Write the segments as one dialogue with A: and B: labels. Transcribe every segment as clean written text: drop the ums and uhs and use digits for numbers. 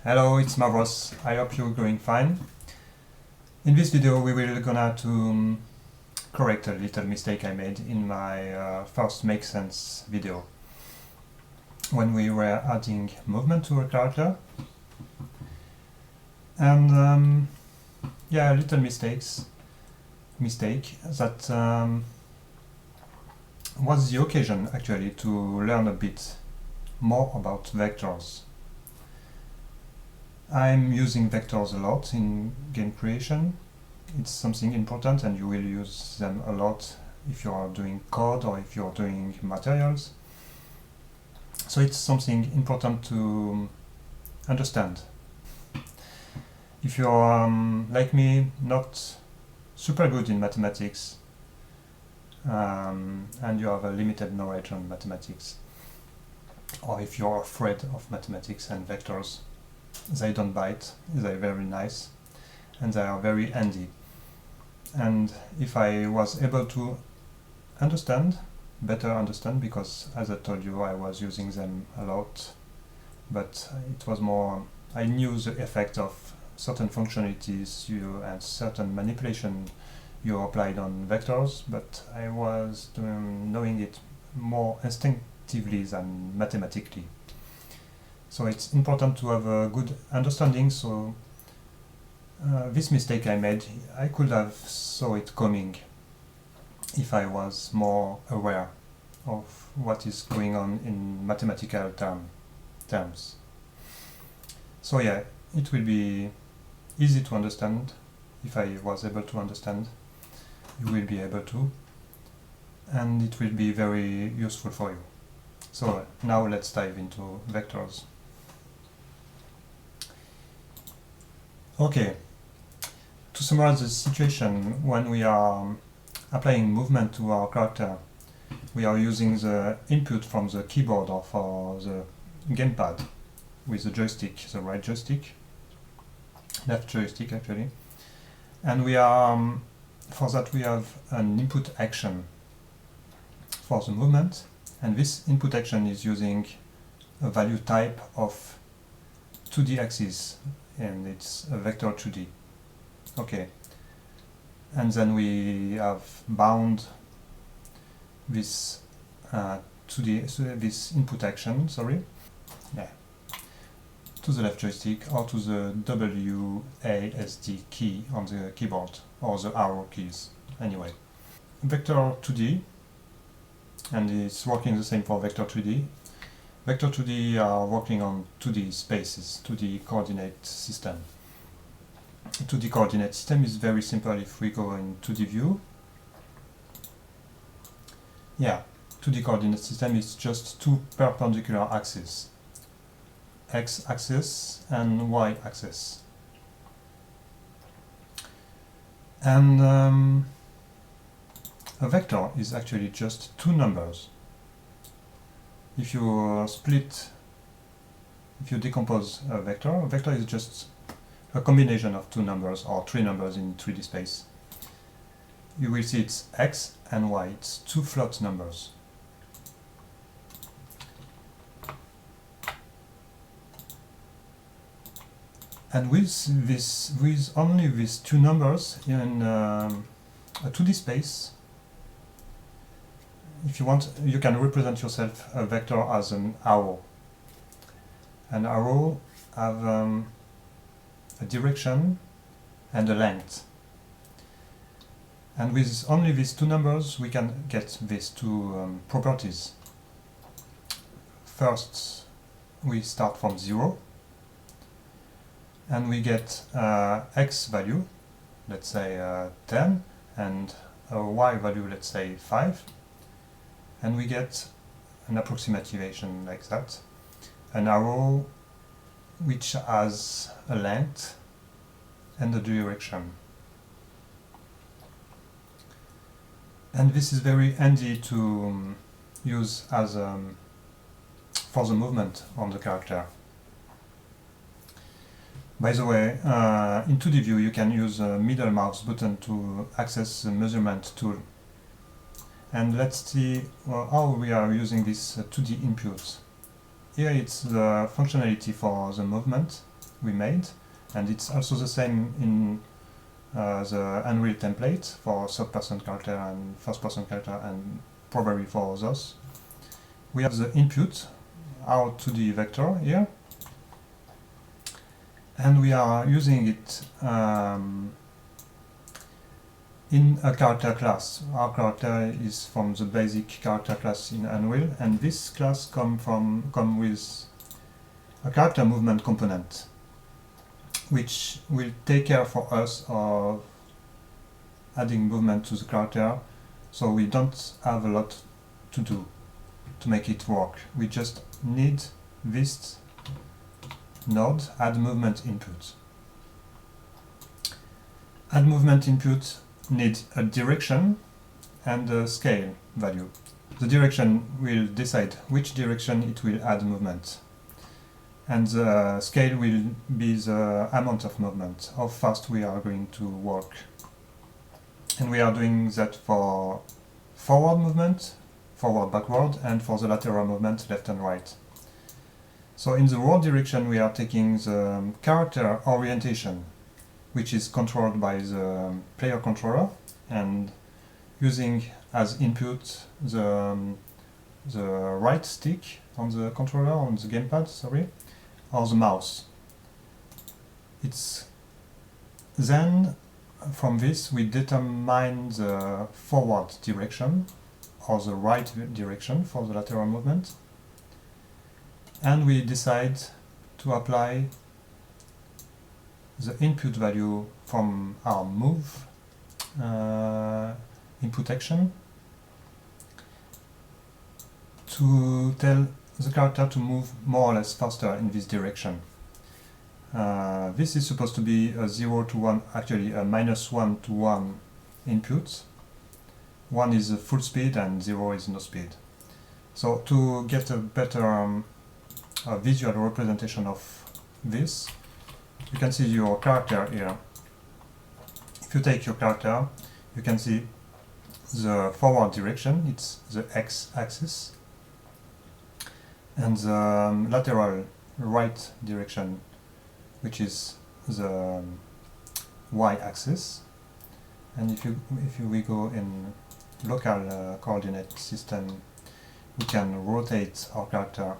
A: Hello, it's Mavros. I hope you're going fine. In this video we will gonna to correct a little mistake I made in my first MakeSense video when we were adding movement to a character. And yeah, a little mistake that was the occasion actually to learn a bit more about vectors. I'm using vectors a lot in game creation. It's something important and you will use them a lot if you are doing code or if you're doing materials. So it's something important to understand. If you're like me, not super good in mathematics and you have a limited knowledge on mathematics, or if you're afraid of mathematics and vectors, they don't bite, they're very nice and they are very handy. And if I was able to better understand, because as I told you I was using them a lot, but it was more, I knew the effect of certain functionalities and certain manipulation you applied on vectors, but I was knowing it more instinctively than mathematically. So it's important to have a good understanding. So this mistake I made, I could have saw it coming if I was more aware of what is going on in mathematical terms. So yeah, it will be easy to understand. If I was able to understand, you will be able to, and it will be very useful for you. So now let's dive into vectors. Okay, to summarize the situation, when we are applying movement to our character, we are using the input from the keyboard or for the gamepad with the joystick, the right joystick, left joystick actually, and we are, for that we have an input action for the movement, and this input action is using a value type of 2D axis, and it's a vector 2D. Okay, and then we have bound this 2D, so this input action, to the left joystick or to the WASD key on the keyboard, or the arrow keys, anyway. Vector 2D, and it's working the same for vector 3D. Vector 2D are working on 2D spaces, 2D coordinate system. 2D coordinate system is very simple if we go in 2D view. Yeah, 2D coordinate system is just two perpendicular axes, x-axis and y-axis. And a vector is actually just two numbers. If you decompose a vector is just a combination of two numbers or three numbers in 3D space. You will see it's x and y, it's two float numbers. And with only these two numbers in a 2D space, if you want, you can represent yourself a vector as an arrow. An arrow have a direction and a length. And with only these two numbers, we can get these two properties. First, we start from 0, and we get x value, let's say 10, and a y value, let's say 5. And we get an approximation like that, an arrow which has a length and a direction. And this is very handy to use as for the movement on the character. By the way, in 2D view you can use a middle mouse button to access the measurement tool. And let's see how we are using this 2D inputs. Here it's the functionality for the movement, we made, and it's also the same in the Unreal template for third-person character and first-person character, and probably for others. We have the input, our 2D vector here, and we are using it in a character class. Our character is from the basic character class in Unreal, and this class come with a character movement component, which will take care for us of adding movement to the character, so we don't have a lot to do to make it work. We just need this node, add movement input. Add movement input needs a direction and a scale value. The direction will decide which direction it will add movement, and the scale will be the amount of movement, how fast we are going to work. And we are doing that for forward movement, forward backward, and for the lateral movement, left and right. So in the raw direction we are taking the character orientation, which is controlled by the player controller, and using as input the right stick on the controller, on the gamepad, sorry, or the mouse. It's then from this we determine the forward direction or the right direction for the lateral movement, and we decide to apply the input value from our move input action to tell the character to move more or less faster in this direction. This is supposed to be a 0 to 1, actually a -1 to 1 input. 1 is full speed and 0 is no speed. So to get a better visual representation of this, you can see your character here. If you take your character, you can see the forward direction, it's the x-axis, and the lateral right direction, which is the y-axis. And if we go in local coordinate system, we can rotate our character.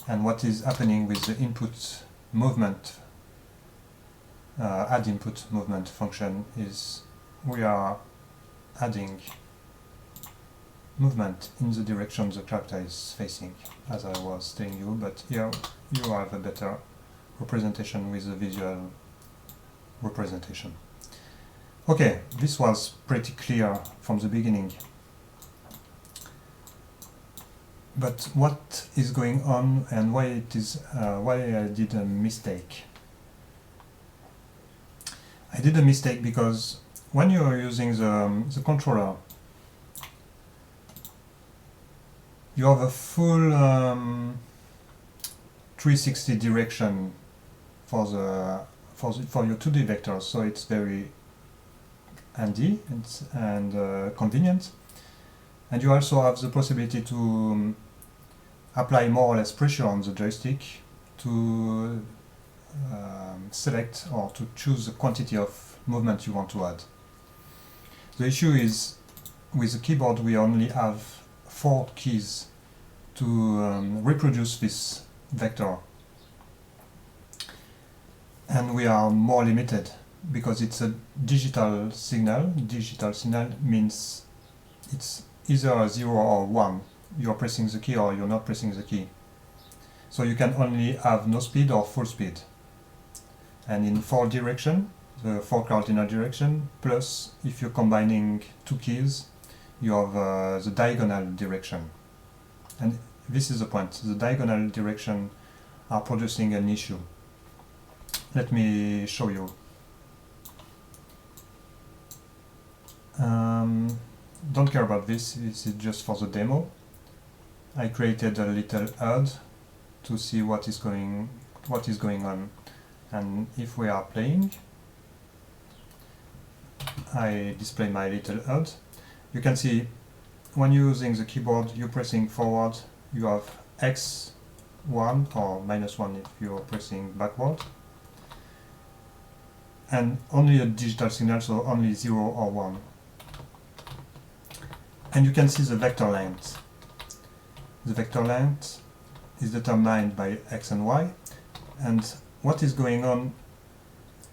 A: And what is happening with the input movement, add input movement function, is we are adding movement in the direction the character is facing, as I was telling you, but here you have a better representation with the visual representation. Okay, this was pretty clear from the beginning. But what is going on and why I did a mistake? I did a mistake because when you are using the controller, you have a full 360 direction for your 2D vectors, so it's very handy and convenient. And you also have the possibility to apply more or less pressure on the joystick to select or to choose the quantity of movement you want to add. The issue is with the keyboard we only have 4 keys to reproduce this vector, and we are more limited because it's a digital signal. Digital signal means it's either a 0 or 1. You're pressing the key or you're not pressing the key. So you can only have no speed or full speed. And in 4 direction, the 4 cardinal direction, plus if you're combining 2 keys, you have the diagonal direction. And this is the point. The diagonal direction are producing an issue. Let me show you. Don't care about this. This is just for the demo. I created a little HUD to see what is going on. And if we are playing, I display my little HUD. You can see when you're using the keyboard, you're pressing forward, you have X 1 or -1 if you're pressing backward, and only a digital signal, so only 0 or 1. And you can see the vector length. The vector length is determined by x and y, and what is going on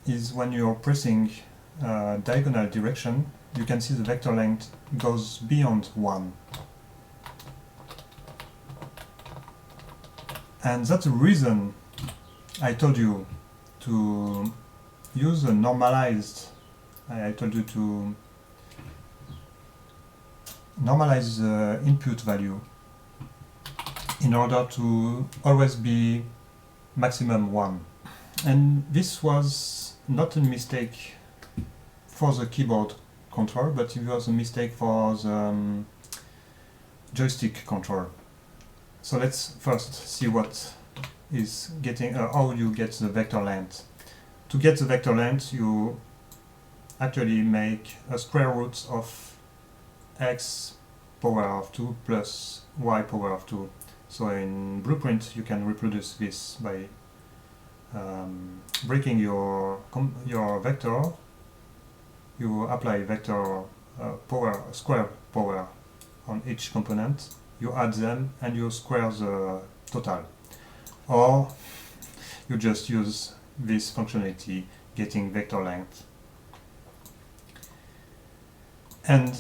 A: is when you're pressing diagonal direction, you can see the vector length goes beyond 1. And that's the reason I told you to use a normalized, I told you to normalize the input value in order to always be maximum 1. And this was not a mistake for the keyboard control, but it was a mistake for the joystick control. So let's first see what is getting, how you get the vector length. To get the vector length, you actually make a square root of x power of 2 plus y power of 2. So in Blueprint, you can reproduce this by breaking your vector. You apply vector power, square power on each component. You add them and you square the total. Or you just use this functionality, getting vector length. And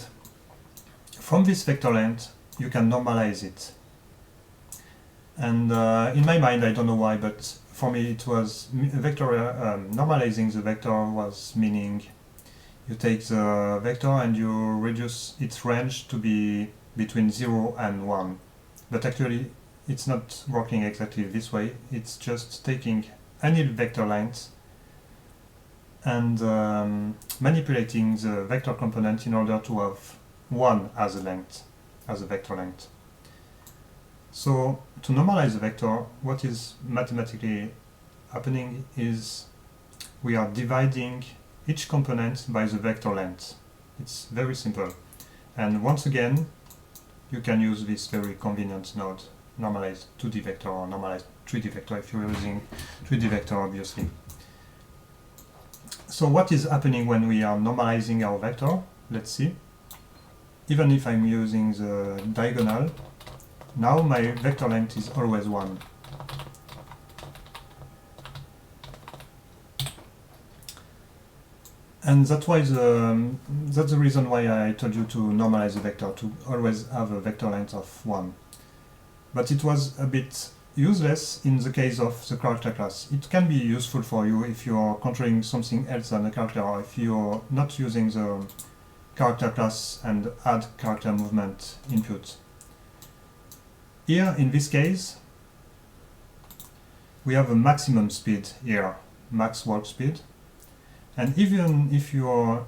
A: from this vector length, you can normalize it. And in my mind, I don't know why, but for me it was vector normalizing the vector was meaning you take the vector and you reduce its range to be between 0 and 1. But actually it's not working exactly this way. It's just taking any vector length and manipulating the vector component in order to have 1 as a length, as a vector length. So to normalize the vector, what is mathematically happening is we are dividing each component by the vector length. It's very simple. And once again, you can use this very convenient node, normalize 2D vector or normalize 3D vector if you're using 3D vector, obviously. So what is happening when we are normalizing our vector? Let's see. Even if I'm using the diagonal, now my vector length is always 1. And that's the reason why I told you to normalize the vector, to always have a vector length of 1. But it was a bit useless in the case of the character class. It can be useful for you if you're controlling something else than a character, or if you're not using the character class and add character movement input. Here, in this case, we have a maximum speed here, max warp speed. And even if you're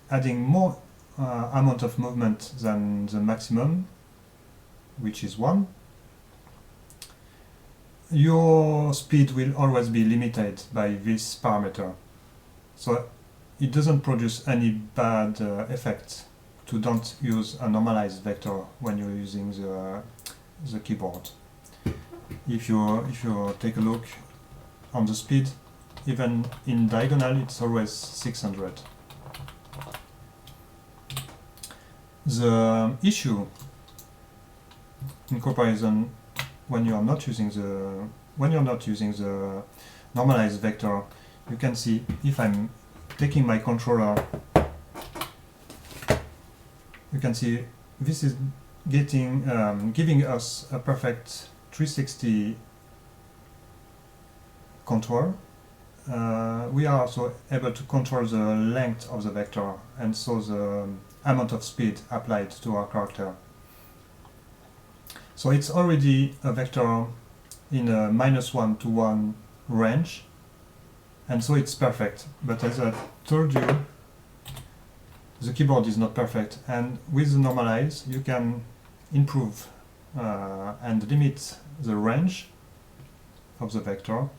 A: adding more amount of movement than the maximum, which is 1, your speed will always be limited by this parameter. So it doesn't produce any bad effect to don't use a normalized vector when you're using the keyboard. If you take a look on the speed, even in diagonal it's always 600. The issue in comparison when you're not using the normalized vector, you can see if I'm taking my controller, you can see this is giving us a perfect 360 control. We are also able to control the length of the vector and so the amount of speed applied to our character. So it's already a vector in a -1 to 1 range, and so it's perfect. But as I told you, the keyboard is not perfect, and with the normalize you can improve and limit the range of the vector,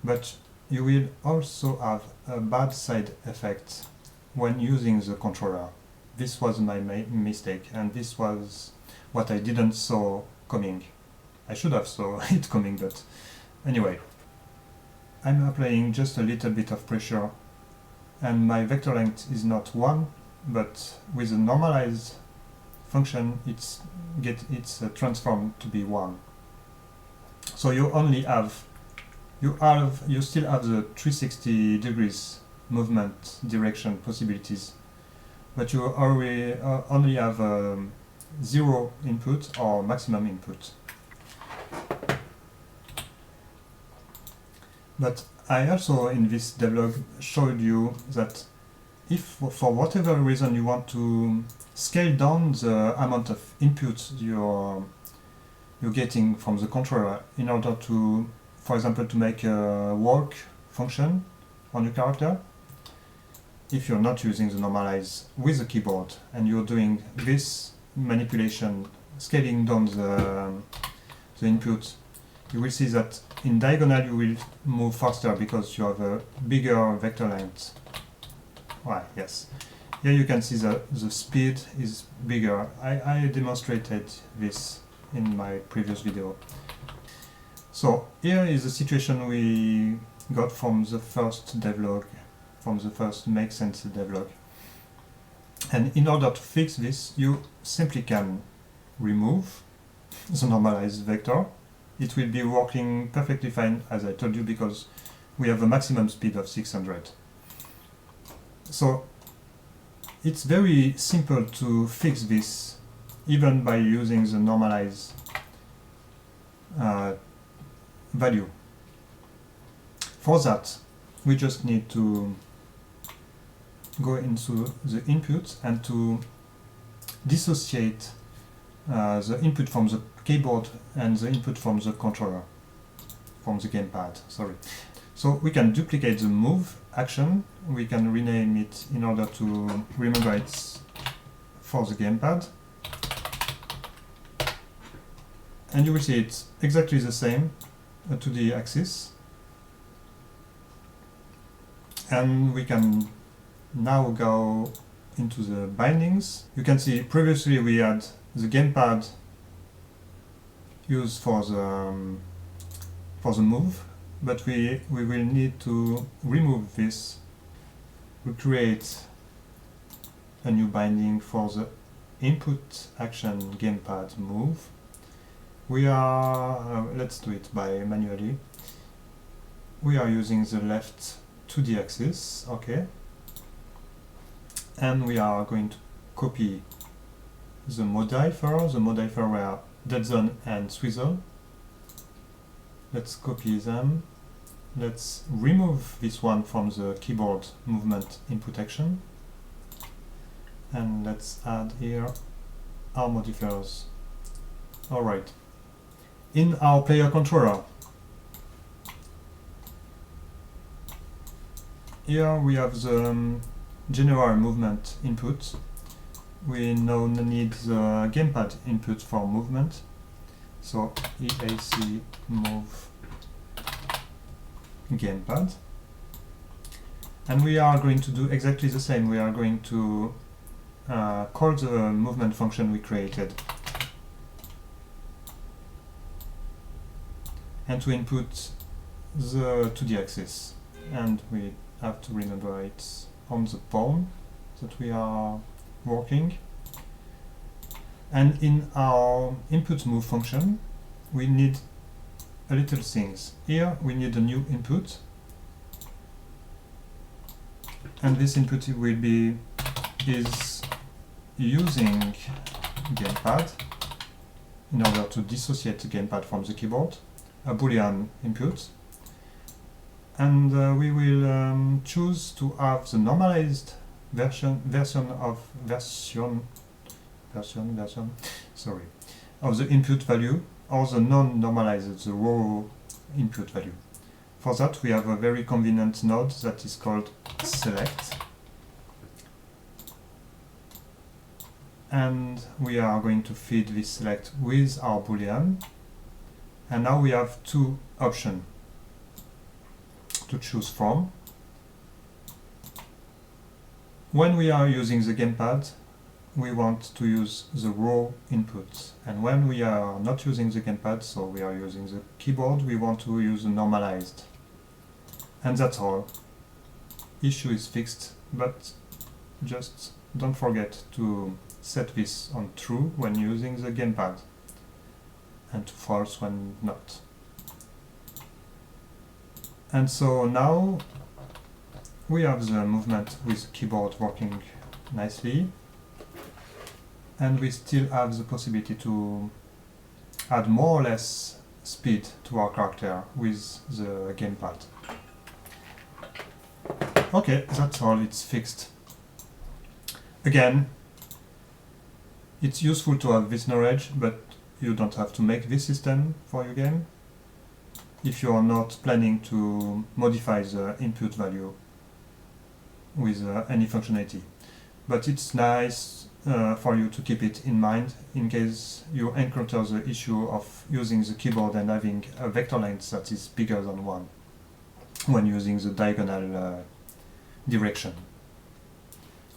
A: but you will also have a bad side effect when using the controller. This was my mistake, and this was what I didn't saw coming. I should have saw it coming, but anyway. I'm applying just a little bit of pressure, and my vector length is not 1, but with a normalized function it's transformed to be 1. So you still have the 360 degrees movement direction possibilities, but you only have 0 input or maximum input. But I also in this devlog showed you that if for whatever reason you want to scale down the amount of input you're getting from the controller in order to, for example, to make a walk function on your character, if you're not using the normalize with the keyboard and you're doing this manipulation, scaling down the input, you will see that in diagonal you will move faster because you have a bigger vector length. Why, yes. Here you can see that the speed is bigger. I demonstrated this in my previous video. So here is the situation we got from the first devlog, from the first MakeSense devlog. And in order to fix this, you simply can remove the normalized vector. It will be working perfectly fine, as I told you, because we have a maximum speed of 600. So it's very simple to fix this, even by using the normalize value. For that, we just need to go into the input and to dissociate the input from the keyboard and the input from the controller, from the gamepad, sorry. So we can duplicate the move action, we can rename it in order to remember it's for the gamepad. And you will see it's exactly the same to the axis. And we can now go into the bindings. You can see previously we had the gamepad used for the move, but we will need to remove this. We create a new binding for the input action gamepad move. We are, let's do it by manually. We are using the left 2D axis, okay. And we are going to copy the modifier were dead zone and swizzle. Let's copy them. Let's remove this one from the keyboard movement input action. And let's add here our modifiers. Alright. In our player controller, here we have the general movement input. We now need the gamepad input for movement. So EAC move gamepad. And we are going to do exactly the same. We are going to call the movement function we created and to input the 2D axis. And we have to remember it's on the pawn that we are working. And in our input move function, we need a little things. Here we need a new input, and this input is using gamepad in order to dissociate the gamepad from the keyboard, a boolean input. And we will choose to have the normalized version of the input value, or the non-normalized, the raw input value. For that we have a very convenient node that is called select, and we are going to feed this select with our boolean. And now we have two options to choose from. When we are using the gamepad, we want to use the raw input. And when we are not using the gamepad, so we are using the keyboard, we want to use the normalized. And that's all. Issue is fixed, but just don't forget to set this on true when using the gamepad and to false when not. And so now we have the movement with the keyboard working nicely, and we still have the possibility to add more or less speed to our character with the gamepad. Okay, that's all, it's fixed. Again, it's useful to have this knowledge, but you don't have to make this system for your game if you are not planning to modify the input value with any functionality. But it's nice for you to keep it in mind in case you encounter the issue of using the keyboard and having a vector length that is bigger than 1 when using the diagonal direction.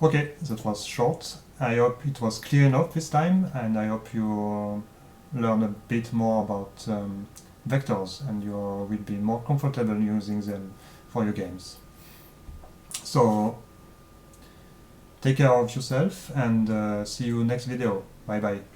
A: Okay, that was short. I hope it was clear enough this time, and I hope you learn a bit more about vectors and you will be more comfortable using them for your games. So, take care of yourself and see you next video. Bye bye.